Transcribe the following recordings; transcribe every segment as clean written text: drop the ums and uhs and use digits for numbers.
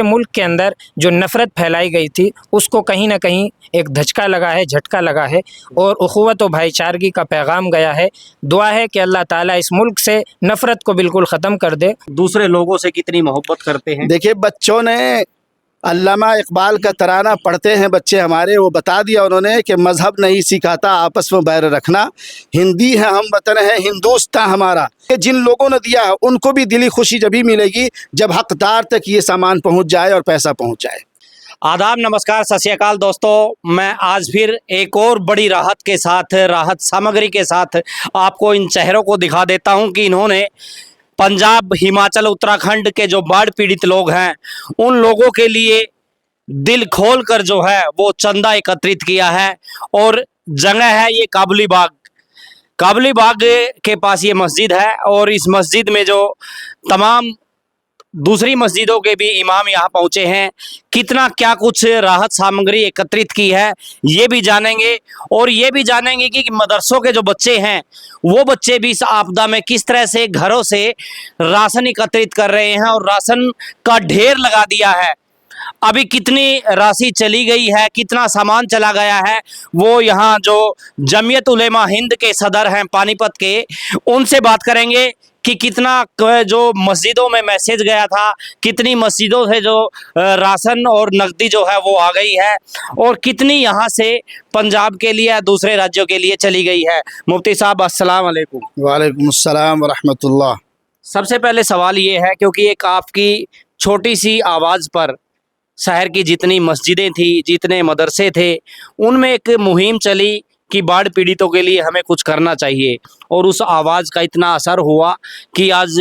मुल्क के अंदर जो नफ़रत फैलाई गई थी उसको कहीं ना कहीं एक धचका लगा है, झटका लगा है और उखुवत और भाईचारगी का पैगाम गया है। दुआ है कि अल्लाह ताला इस मुल्क से नफ़रत को बिल्कुल ख़त्म कर दे। दूसरे लोगों से कितनी मोहब्बत करते हैं। देखिए, बच्चों ने अल्लामा इकबाल का तराना पढ़ते हैं बच्चे हमारे, वो बता दिया उन्होंने कि मज़हब नहीं सिखाता आपस में बैर रखना, हिंदी है हम वतन है हिंदुस्तान हमारा। कि जिन लोगों ने दिया है उनको भी दिली खुशी जब ही मिलेगी जब हकदार तक ये सामान पहुंच जाए और पैसा पहुंच जाए। आदाब, नमस्कार, सत श्री अकाल दोस्तों, मैं आज फिर एक और बड़ी राहत के साथ, राहत सामग्री के साथ आपको इन चेहरों को दिखा देता हूं कि इन्होंने पंजाब, हिमाचल, उत्तराखंड के जो बाढ़ पीड़ित लोग हैं उन लोगों के लिए दिल खोल कर जो है वो चंदा एकत्रित किया है। और जगह है ये काबुली बाग। काबुली बाग के पास ये मस्जिद है और इस मस्जिद में जो तमाम दूसरी मस्जिदों के भी इमाम यहाँ पहुँचे हैं, कितना क्या कुछ राहत सामग्री एकत्रित की है ये भी जानेंगे। और ये भी जानेंगे कि मदरसों के जो बच्चे हैं वो बच्चे भी इस आपदा में किस तरह से घरों से राशन एकत्रित कर रहे हैं और राशन का ढेर लगा दिया है। अभी कितनी राशि चली गई है, कितना सामान चला गया है, वो यहाँ जो जमीयत उलेमा हिंद के सदर हैं पानीपत के, उनसे बात करेंगे कि कितना जो मस्जिदों में मैसेज गया था, कितनी मस्जिदों से जो राशन और नकदी जो है वो आ गई है और कितनी यहाँ से पंजाब के लिए दूसरे राज्यों के लिए चली गई है। मुफ्ती साहब, अस्सलाम वालेकुम। वालेकुम अस्सलाम वरहमतुल्लाह। सबसे पहले सवाल ये है, क्योंकि एक आपकी छोटी सी आवाज़ पर शहर की जितनी मस्जिदें थी, जितने मदरसे थे, उनमें एक मुहिम चली कि बाढ़ पीड़ितों के लिए हमें कुछ करना चाहिए और उस आवाज़ का इतना असर हुआ कि आज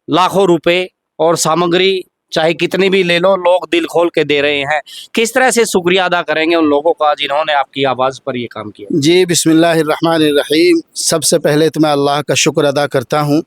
लाखों रुपए और सामग्री चाहे कितनी भी ले लो, लोग दिल खोल के दे रहे हैं। किस तरह से शुक्रिया अदा करेंगे उन लोगों का जिन्होंने आपकी आवाज़ पर ये काम किया। जी, बिस्मिल्लाहिर्रहमानिर्रहीम। सबसे पहले तो मैं अल्लाह का शुक्र अदा करता हूँ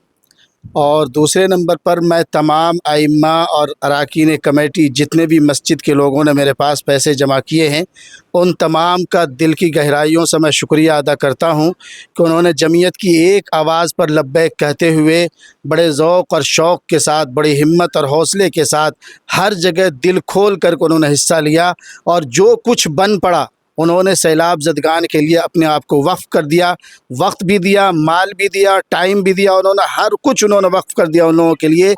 और दूसरे नंबर पर मैं तमाम आइम्मा और अरकान कमेटी जितने भी मस्जिद के लोगों ने मेरे पास पैसे जमा किए हैं उन तमाम का दिल की गहराइयों से मैं शुक्रिया अदा करता हूं कि उन्होंने जमीयत की एक आवाज़ पर लब्बैक कहते हुए बड़े ज़ौक़ और शौक़ के साथ, बड़ी हिम्मत और हौसले के साथ हर जगह दिल खोल कर उन्होंने हिस्सा लिया और जो कुछ बन पड़ा उन्होंने सैलाब ज़दगान के लिए अपने आप को वक्फ़ कर दिया। वक्त भी दिया, माल भी दिया, टाइम भी दिया, उन्होंने हर कुछ उन्होंने वक्फ़ कर दिया उन लोगों के लिए।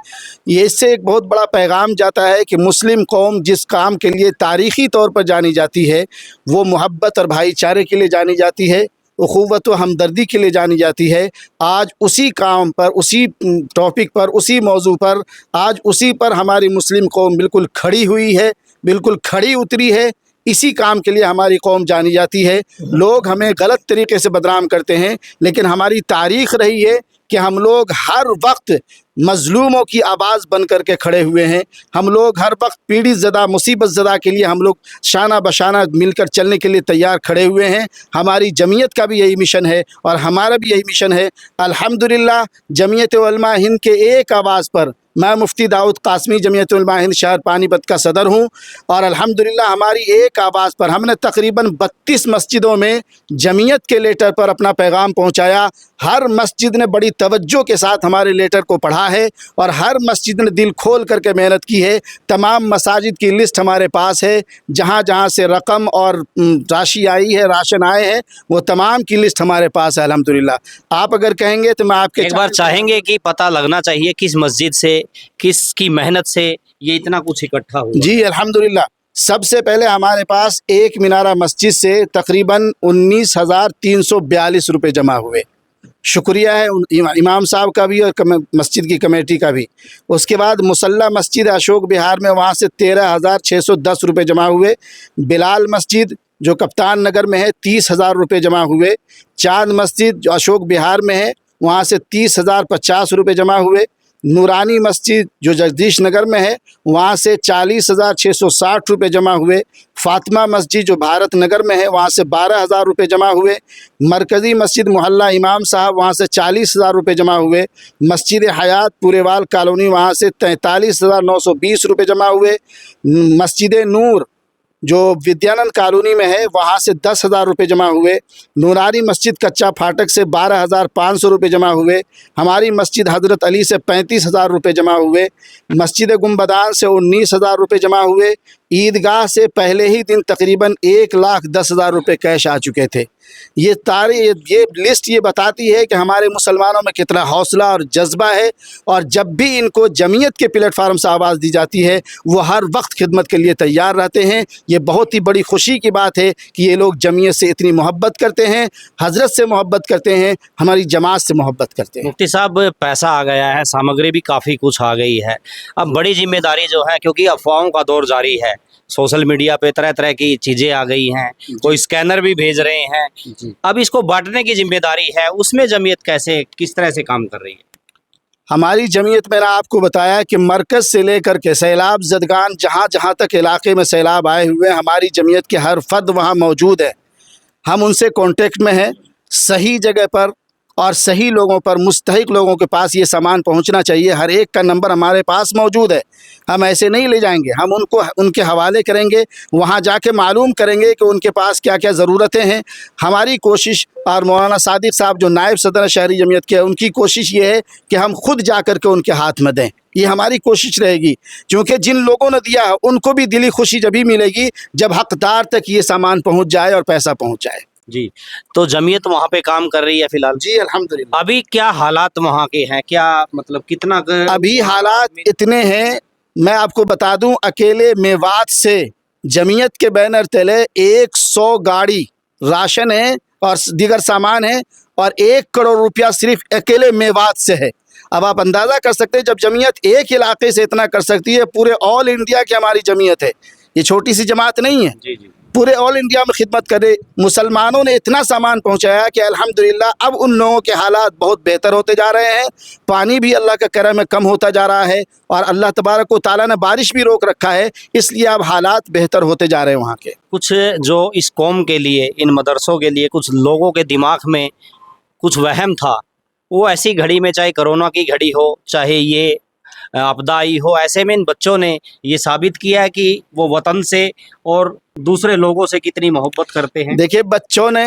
ये इससे एक बहुत बड़ा पैगाम जाता है कि मुस्लिम कौम जिस काम के लिए तारीख़ी तौर पर जानी जाती है, वो मोहब्बत और भाईचारे के लिए जानी जाती है, उखुवत व हमदर्दी के लिए जानी जाती है। आज उसी काम पर, उसी टॉपिक पर, उसी मौजू पर, आज उसी पर हमारी मुस्लिम कौम बिल्कुल खड़ी हुई है, बिल्कुल खड़ी उतरी है। इसी काम के लिए हमारी कौम जानी जाती है। लोग हमें गलत तरीके से बदनाम करते हैं, लेकिन हमारी तारीख़ रही है कि हम लोग हर वक्त मज़लूमों की आवाज़ बन कर के खड़े हुए हैं। हम लोग हर वक्त पीड़ित ज़दा, मुसीबत ज़दा के लिए हम लोग शाना बशाना मिलकर चलने के लिए तैयार खड़े हुए हैं। हमारी जमीयत का भी यही मिशन है और हमारा भी यही मिशन है। अल्हम्दुलिल्लाह, जमीयत उलमा हिंद के एक आवाज़ पर मैं मुफ्ती दाऊद कासमी जमीयत उलमा हिंद शहर पानीपत का सदर हूँ और अल्हम्दुलिल्लाह हमारी एक आवाज़ पर हमने तकरीबन 32 मस्जिदों में जमीयत के लेटर पर अपना पैगाम पहुँचाया। हर मस्जिद ने बड़ी तवज्जो के साथ हमारे लेटर को पढ़ा है और हर मस्जिद ने दिल खोल करके मेहनत की है। तमाम मसाजिद की लिस्ट हमारे पास है, जहाँ जहाँ से रकम और राशि आई है, राशन आए हैं, वो तमाम की लिस्ट हमारे पास है अल्हम्दुलिल्लाह। आप अगर कहेंगे तो मैं आपके एक बार चाहेंगे कि पता लगना चाहिए किस मस्जिद से, किसकी मेहनत से ये इतना कुछ इकट्ठा हुआ। जी अल्हम्दुलिल्लाह, सबसे पहले हमारे पास एक मीनारा मस्जिद से तकरीबन 19,342 रुपये जमा हुए। शुक्रिया है इमाम साहब का भी और मस्जिद की कमेटी का भी। उसके बाद मुसल्ला मस्जिद अशोक विहार में, वहाँ से 13,610 रुपये जमा हुए। बिलाल मस्जिद जो कप्तान नगर में है 30,000 रुपये जमा हुए। चांद मस्जिद जो अशोक विहार में है, वहाँ से 30,050 रुपये जमा हुए। नूरानी मस्जिद जो जगदीश नगर में है, वहाँ से 40,660 रुपये जमा हुए। फातिमा मस्जिद जो भारत नगर में है, वहाँ से 12,000 रुपये जमा हुए। मरकज़ी मस्जिद मोहल्ला इमाम साहब, वहाँ से 40,000 रुपये जमा हुए। मस्जिद हयात पुरेवाल कॉलोनी, वहाँ से 43,920 रुपये जमा हुए। मस्जिद नूर जो विद्यानंद कॉलोनी में है वहाँ से 10,000 रुपये जमा हुए, नूरानी मस्जिद कच्चा फाटक से 12,500 रुपये जमा हुए, हमारी मस्जिद हज़रत अली से 35,000 रुपये जमा हुए, मस्जिद गुंबदान से 19,000 रुपये जमा हुए, ईदगाह से पहले ही दिन तकरीबन 1,10,000 रुपये कैश आ चुके थे। ये लिस्ट ये बताती है कि हमारे मुसलमानों में कितना हौसला और जज्बा है, और जब भी इनको जमीयत के प्लेटफार्म से आवाज़ दी जाती है वो हर वक्त खिदमत के लिए तैयार रहते हैं। ये बहुत ही बड़ी खुशी की बात है कि ये लोग जमीयत से इतनी मोहब्बत करते हैं, हजरत से मोहब्बत करते हैं, हमारी जमात से मोहब्बत करते हैं। मुफ्ती साहब, पैसा आ गया है, सामग्री भी काफ़ी कुछ आ गई है, अब बड़ी जिम्मेदारी जो है, क्योंकि अफवाहों का दौर जारी है, सोशल मीडिया पे तरह तरह की चीज़ें आ गई हैं, कोई स्कैनर भी भेज रहे हैं, अब इसको बांटने की जिम्मेदारी है, उसमें जमीयत कैसे किस तरह से काम कर रही है? हमारी जमीयत, मैंने आपको बताया कि मरकज़ से लेकर के सैलाब ज़दगान जहाँ जहाँ तक इलाके में सैलाब आए हुए हैं, हमारी जमीयत के हर फ़र्द वहाँ मौजूद है। हम उनसे कांटेक्ट में हैं, सही जगह पर और सही लोगों पर, मुस्तहिक लोगों के पास ये सामान पहुंचना चाहिए। हर एक का नंबर हमारे पास मौजूद है, हम ऐसे नहीं ले जाएंगे, हम उनको उनके हवाले करेंगे, वहाँ जाके मालूम करेंगे कि उनके पास क्या क्या ज़रूरतें हैं। हमारी कोशिश, और मौलाना सादिक साहब जो नायब सदर शहरी जमीयत के हैं, उनकी कोशिश ये है कि हम खुद जा कर के उनके हाथ में दें, ये हमारी कोशिश रहेगी, क्योंकि जिन लोगों ने दिया है उनको भी दिली खुशी जब ही मिलेगी जब हकदार तक ये सामान पहुँच जाए और पैसा पहुँच जाए। जी, तो जमीयत वहाँ पे काम कर रही है फिलहाल? जी अल्हम्दुलिल्लाह। अभी क्या हालात वहाँ के हैं, क्या मतलब कितना अभी हालात इतने हैं, मैं आपको बता दूं, अकेले मेवात से जमीयत के बैनर तले 100 गाड़ी राशन है और दीगर सामान है, और 1 करोड़ रुपया सिर्फ अकेले मेवात से है। अब आप अंदाज़ा कर सकते हैं, जब जमीयत एक इलाके से इतना कर सकती है, पूरे ऑल इंडिया की हमारी जमीयत है, ये छोटी सी जमात नहीं है, जी जी, पूरे ऑल इंडिया में खिदमत करे। मुसलमानों ने इतना सामान पहुंचाया कि अल्हम्दुलिल्लाह अब उन लोगों के हालात बहुत बेहतर होते जा रहे हैं। पानी भी अल्लाह का करम में कम होता जा रहा है, और अल्लाह तबारक व तआला ने बारिश भी रोक रखा है, इसलिए अब हालात बेहतर होते जा रहे हैं वहाँ के। कुछ जो इस कौम के लिए, इन मदरसों के लिए, कुछ लोगों के दिमाग में कुछ वहम था, वो ऐसी घड़ी में, चाहे कोरोना की घड़ी हो, चाहे ये आपदा आई हो, ऐसे में इन बच्चों ने ये साबित किया है कि वो वतन से और दूसरे लोगों से कितनी मोहब्बत करते हैं। देखिए, बच्चों ने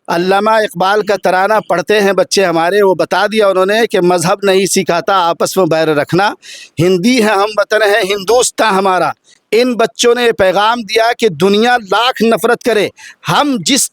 अल्लामा इकबाल का तराना पढ़ते हैं बच्चे हमारे, वो बता दिया उन्होंने कि मज़हब नहीं सिखाता आपस में बैर रखना, हिंदी है हम वतन है हिंदुस्तान हमारा। इन बच्चों ने पैगाम दिया कि दुनिया लाख नफ़रत करे, हम जिस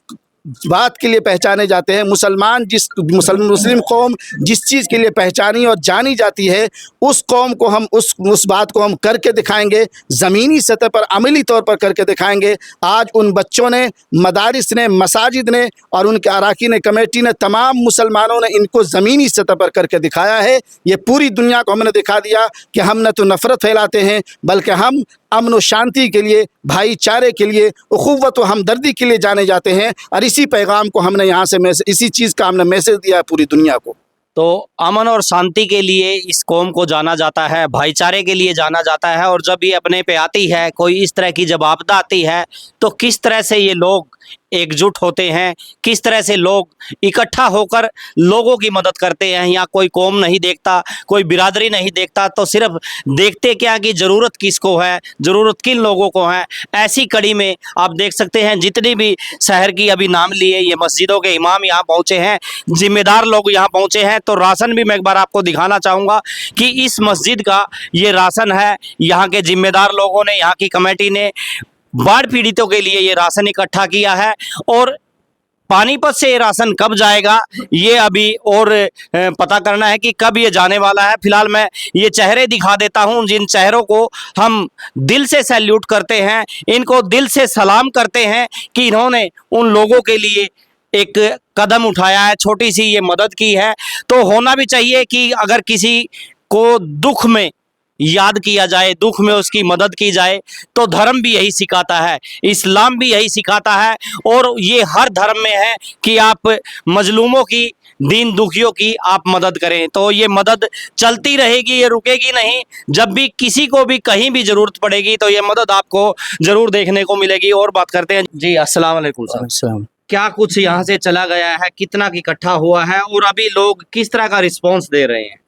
बात के लिए पहचाने जाते हैं, मुस्लिम कौम जिस चीज़ के लिए पहचानी और जानी जाती है, उस कौम को हम उस बात को हम करके दिखाएंगे, ज़मीनी सतह पर अमली तौर पर करके दिखाएंगे। आज उन बच्चों ने, मदारिस ने, मसाजिद ने और उनके अराकीन कमेटी ने, तमाम मुसलमानों ने इनको ज़मीनी सतह पर करके दिखाया है। ये पूरी दुनिया को हमने दिखा दिया कि हम न तो नफ़रत फैलाते हैं, बल्कि हम अमन व शांति के लिए, भाईचारे के लिए, उखुव्वत व हमदर्दी के लिए जाने जाते हैं। और इसी पैगाम को हमने यहाँ से इसी चीज़ का हमने मैसेज दिया है पूरी दुनिया को। तो अमन और शांति के लिए इस कौम को जाना जाता है, भाईचारे के लिए जाना जाता है, और जब ये अपने पे आती है, कोई इस तरह की जब आपदा आती है, तो किस तरह से ये लोग एकजुट होते हैं, किस तरह से लोग इकट्ठा होकर लोगों की मदद करते हैं। यहाँ कोई कौम नहीं देखता, कोई बिरादरी नहीं देखता, तो सिर्फ देखते क्या कि ज़रूरत किसको है, ज़रूरत किन लोगों को है। ऐसी कड़ी में आप देख सकते हैं, जितनी भी शहर की अभी नाम लिए, ये मस्जिदों के इमाम यहाँ पहुँचे हैं, ज़िम्मेदार लोग यहाँ पहुँचे हैं। तो राशन भी मैं एक बार आपको दिखाना चाहूँगा कि इस मस्जिद का ये राशन है, यहाँ के ज़िम्मेदार लोगों ने, यहाँ की कमेटी ने बाढ़ पीड़ितों के लिए ये राशन इकट्ठा किया है। और पानीपत से ये राशन कब जाएगा, ये अभी और पता करना है कि कब ये जाने वाला है। फिलहाल मैं ये चेहरे दिखा देता हूं, जिन चेहरों को हम दिल से सैल्यूट करते हैं, इनको दिल से सलाम करते हैं कि इन्होंने उन लोगों के लिए एक कदम उठाया है, छोटी सी ये मदद की है। तो होना भी चाहिए कि अगर किसी को दुख में याद किया जाए, दुख में उसकी मदद की जाए, तो धर्म भी यही सिखाता है, इस्लाम भी यही सिखाता है, और ये हर धर्म में है कि आप मजलूमों की, दीन दुखियों की आप मदद करें। तो ये मदद चलती रहेगी, ये रुकेगी नहीं। जब भी किसी को भी कहीं भी ज़रूरत पड़ेगी तो ये मदद आपको ज़रूर देखने को मिलेगी। और बात करते हैं जी। अस्सलाम वालेकुम सर, क्या कुछ यहाँ से चला गया है, कितना इकट्ठा हुआ है, और अभी लोग किस तरह का रिस्पॉन्स दे रहे हैं?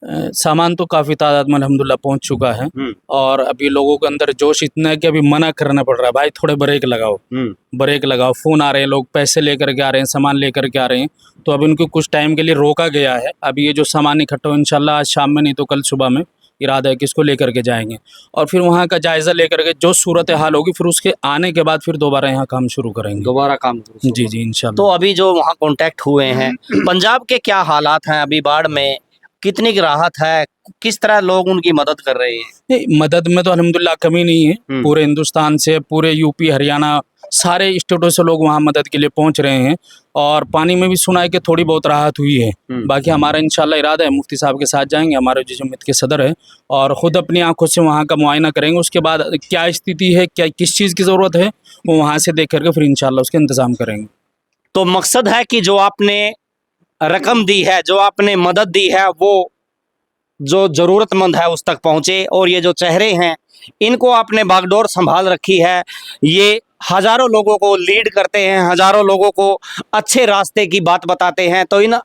सामान तो काफ़ी तादाद में अल्हम्दुलिल्लाह पहुंच चुका है और अभी लोगों के अंदर जोश इतना है कि अभी मना करना पड़ रहा है, भाई थोड़े ब्रेक लगाओ, ब्रेक लगाओ। फ़ोन आ रहे हैं, लोग पैसे लेकर के आ रहे हैं, सामान लेकर के आ रहे हैं, तो अभी उनको कुछ टाइम के लिए रोका गया है। अभी ये जो सामान इकट्ठा हो इंशाल्लाह आज शाम में नहीं तो कल सुबह में इरादा है कि इसको लेकर के जाएंगे और फिर वहाँ का जायज़ा लेकर के जो सूरत हाल होगी फिर उसके आने के बाद फिर दोबारा यहाँ काम शुरू करेंगे। दोबारा काम करो। जी जी इंशाल्लाह। तो अभी जो वहाँ कांटेक्ट हुए हैं, पंजाब के क्या हालात हैं अभी बाढ़ में, कितनी की राहत है, किस तरह लोग उनकी मदद कर रहे हैं? नहीं, मदद में तो अल्हम्दुलिल्लाह कमी नहीं है। पूरे हिंदुस्तान से, पूरे यूपी हरियाणा सारे स्टेटों से लोग वहाँ मदद के लिए पहुँच रहे हैं और पानी में भी सुना है कि थोड़ी बहुत राहत हुई है। बाकी हमारा इंशाल्लाह इरादा है, मुफ्ती साहब के साथ जाएंगे, हमारे जो जमीयत के सदर है, और ख़ुद अपनी आंखों से वहाँ का मुआयना करेंगे। उसके बाद क्या स्थिति है, क्या किस चीज़ की ज़रूरत है, वो वहाँ से देख करके फिर इंशाल्लाह उसके इंतज़ाम करेंगे। तो मकसद है कि जो आपने रकम दी है, जो आपने मदद दी है, वो जो ज़रूरतमंद है उस तक पहुँचे। और ये जो चेहरे हैं इनको आपने बागडोर संभाल रखी है, ये हज़ारों लोगों को लीड करते हैं, हज़ारों लोगों को अच्छे रास्ते की बात बताते हैं। तो इन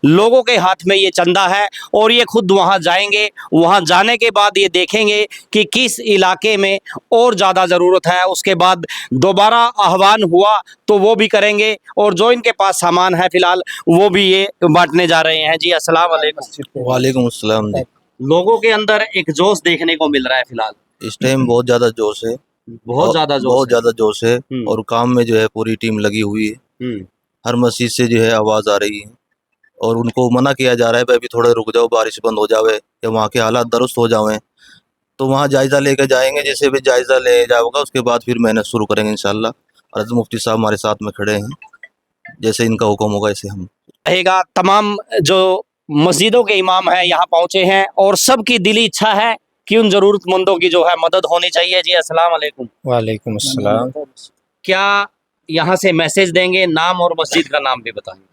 लोगों के हाथ में ये चंदा है और ये खुद वहाँ जाएंगे, वहाँ जाने के बाद ये देखेंगे कि किस इलाके में और ज़्यादा ज़रूरत है, उसके बाद दोबारा आह्वान हुआ तो वो भी करेंगे और जो इनके पास सामान है फ़िलहाल वो भी ये बांटने जा रहे हैं। जी अस्सलाम वालेकुम। वालेकुम अस्सलाम जी। लोगों के अंदर एक जोश देखने को मिल रहा है फ़िलहाल, इस टाइम बहुत ज़्यादा जोश है, बहुत ज़्यादा जोश बहुत ज़्यादा जोश है हम्म। और काम में जो है पूरी टीम लगी हुई है। हर मस्जिद से जो है आवाज़ आ रही है और उनको मना किया जा रहा है भाई अभी थोड़ा रुक जाओ, बारिश बंद हो जावे या वहाँ के हालात दुरुस्त हो जावें तो वहाँ जायज़ा लेकर जाएंगे। जैसे भी जायज़ा ले जाओगा उसके बाद फिर मेहनत शुरू करेंगे इंशाल्लाह। और हज़रत मुफ्ती साहब हमारे साथ में खड़े हैं, जैसे इनका हुक्म होगा ऐसे हम रहेगा। तमाम जो मस्जिदों के इमाम हैं यहाँ पहुँचे हैं और सबकी दिली इच्छा है कि उन ज़रूरतमंदों की जो है मदद होनी चाहिए। जी अस्सलाम वालेकुम। वालेकुम अस्सलाम। क्या यहाँ से मैसेज देंगे, नाम और मस्जिद का नाम भी बताएंगे?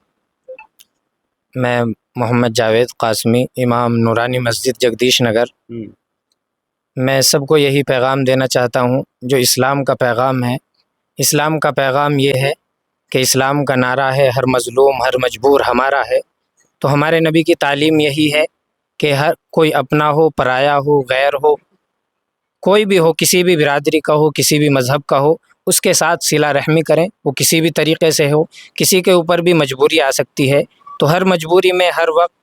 मैं मोहम्मद जावेद कासमी, इमाम नूरानी मस्जिद जगदीश नगर। मैं सबको यही पैगाम देना चाहता हूँ जो इस्लाम का पैगाम है। इस्लाम का पैगाम ये है कि इस्लाम का नारा है हर मज़लूम हर मजबूर हमारा है। तो हमारे नबी की तालीम यही है कि हर कोई अपना हो, पराया हो, गैर हो, कोई भी हो, किसी भी बिरादरी का हो, किसी भी मज़हब का हो, उसके साथ सिला रहमी करें। वो किसी भी तरीक़े से हो, किसी के ऊपर भी मजबूरी आ सकती है तो हर मजबूरी में हर वक्त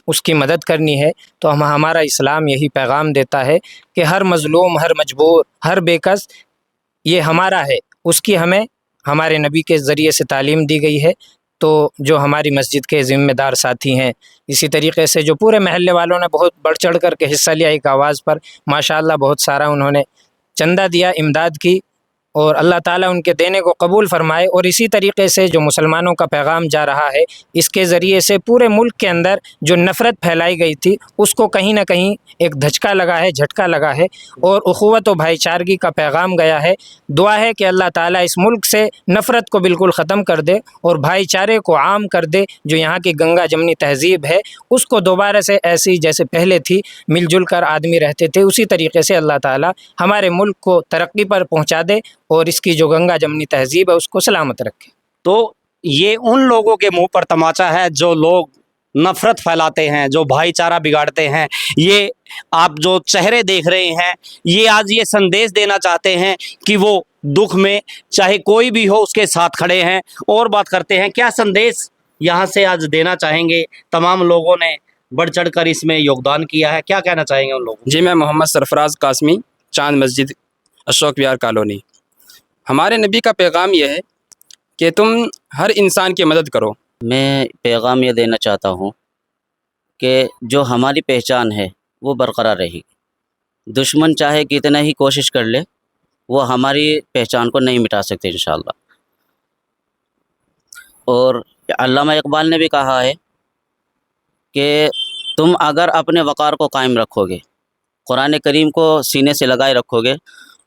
उसकी मदद करनी है। तो हमारा इस्लाम यही पैगाम देता है कि हर मज़लूम हर मजबूर हर बेकस ये हमारा है, उसकी हमें हमारे नबी के ज़रिए से तालीम दी गई है। तो जो हमारी मस्जिद के ज़िम्मेदार साथी हैं, इसी तरीक़े से जो पूरे महल्ले वालों ने बहुत बढ़ चढ़ कर के हिस्सा लिया एक आवाज़ पर, माशाअल्लाह बहुत सारा उन्होंने चंदा दिया, इमदाद की और अल्लाह ताला उनके देने को कबूल फ़रमाए। और इसी तरीक़े से जो मुसलमानों का पैगाम जा रहा है, इसके ज़रिए से पूरे मुल्क के अंदर जो नफ़रत फैलाई गई थी उसको कहीं ना कहीं एक धचका लगा है, झटका लगा है और उख़ुवत व भाईचारगी का पैगाम गया है। दुआ है कि अल्लाह ताला इस मुल्क से नफ़रत को बिल्कुल ख़त्म कर दे और भाईचारे को आम कर दे। जो यहाँ की गंगा जमनी तहज़ीब है उसको दोबारा से ऐसी जैसे पहले थी, मिलजुल कर आदमी रहते थे, उसी तरीक़े से अल्लाह ताला हमारे मुल्क को तरक्की पर पहुँचा दे और इसकी जो गंगा जमनी तहज़ीब है उसको सलामत रखे। तो ये उन लोगों के मुंह पर तमाचा है जो लोग नफ़रत फैलाते हैं, जो भाईचारा बिगाड़ते हैं। ये आप जो चेहरे देख रहे हैं, ये आज ये संदेश देना चाहते हैं कि वो दुख में चाहे कोई भी हो उसके साथ खड़े हैं। और बात करते हैं, क्या संदेश यहाँ से आज देना चाहेंगे? तमाम लोगों ने बढ़ चढ़ कर इसमें योगदान किया है, क्या कहना चाहेंगे उन लोगों को? जी, मैं मोहम्मद सरफराज कासमी, चांद मस्जिद, अशोक विहार कॉलोनी। हमारे नबी का पैगाम यह है कि तुम हर इंसान की मदद करो। मैं पैगाम ये देना चाहता हूँ कि जो हमारी पहचान है वो बरकरार रहेगी। दुश्मन चाहे कितना ही कोशिश कर ले, वो हमारी पहचान को नहीं मिटा सकते इंशाअल्लाह। और अल्लामा इकबाल ने भी कहा है कि तुम अगर अपने वक़ार को कायम रखोगे, कुरान करीम को सीने से लगाए रखोगे,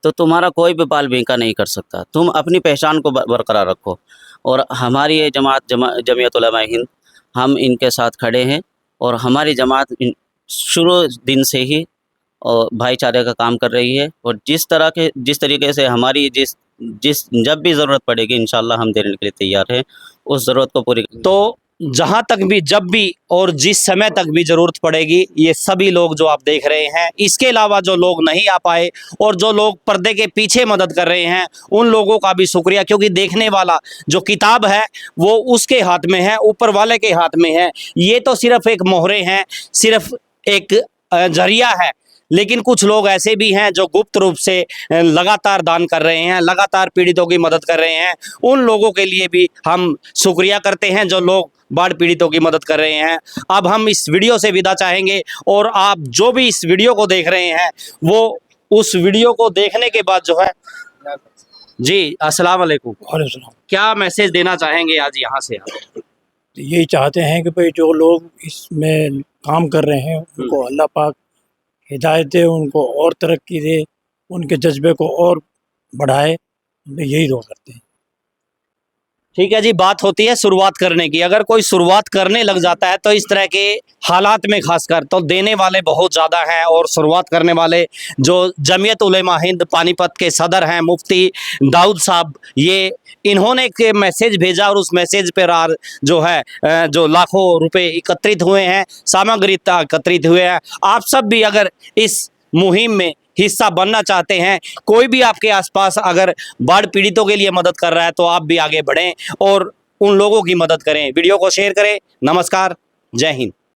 तो तुम्हारा कोई भी बाल बेंका नहीं कर सकता। तुम अपनी पहचान को बरकरार रखो। और हमारी ये जमात उलमा हिंद, हम इनके साथ खड़े हैं और हमारी जमात शुरू दिन से ही और भाईचारे का काम कर रही है। और जिस तरीके से हमारी जब भी ज़रूरत पड़ेगी इंशाअल्लाह हम देने के लिए तैयार हैं, उस ज़रूरत को पूरी। तो जहाँ तक भी जब भी और जिस समय तक भी ज़रूरत पड़ेगी, ये सभी लोग जो आप देख रहे हैं, इसके अलावा जो लोग नहीं आ पाए और जो लोग पर्दे के पीछे मदद कर रहे हैं, उन लोगों का भी शुक्रिया, क्योंकि देखने वाला जो किताब है वो उसके हाथ में है, ऊपर वाले के हाथ में है। ये तो सिर्फ एक मोहरे हैं, सिर्फ एक जरिया है, लेकिन कुछ लोग ऐसे भी हैं जो गुप्त रूप से लगातार दान कर रहे हैं, लगातार पीड़ितों की मदद कर रहे हैं। उन लोगों के लिए भी हम शुक्रिया करते हैं जो लोग बाढ़ पीड़ितों की मदद कर रहे हैं। अब हम इस वीडियो से विदा चाहेंगे, और आप जो भी इस वीडियो को देख रहे हैं वो उस वीडियो को देखने के बाद जो है, जी अस्सलाम वालेकुम, क्या मैसेज देना चाहेंगे आज यहाँ से आप? यही चाहते हैं कि भाई जो लोग इसमें काम कर रहे हैं उनको अल्लाह पाक हिदायत दे, उनको और तरक्की दे, उनके जज्बे को और बढ़ाए। हम यही दुआ करते हैं। ठीक है जी, बात होती है शुरुआत करने की। अगर कोई शुरुआत करने लग जाता है तो इस तरह के हालात में खासकर तो देने वाले बहुत ज़्यादा हैं, और शुरुआत करने वाले जो जमीयत उलेमा हिंद पानीपत के सदर हैं मुफ्ती दाऊद साहब, ये इन्होंने एक मैसेज भेजा, और उस मैसेज पर जो है जो लाखों रुपए एकत्रित हुए हैं, सामग्री एकत्रित हुए हैं। आप सब भी अगर इस मुहिम में हिस्सा बनना चाहते हैं, कोई भी आपके आसपास अगर बाढ़ पीड़ितों के लिए मदद कर रहा है, तो आप भी आगे बढ़ें और उन लोगों की मदद करें। वीडियो को शेयर करें। नमस्कार, जय हिंद।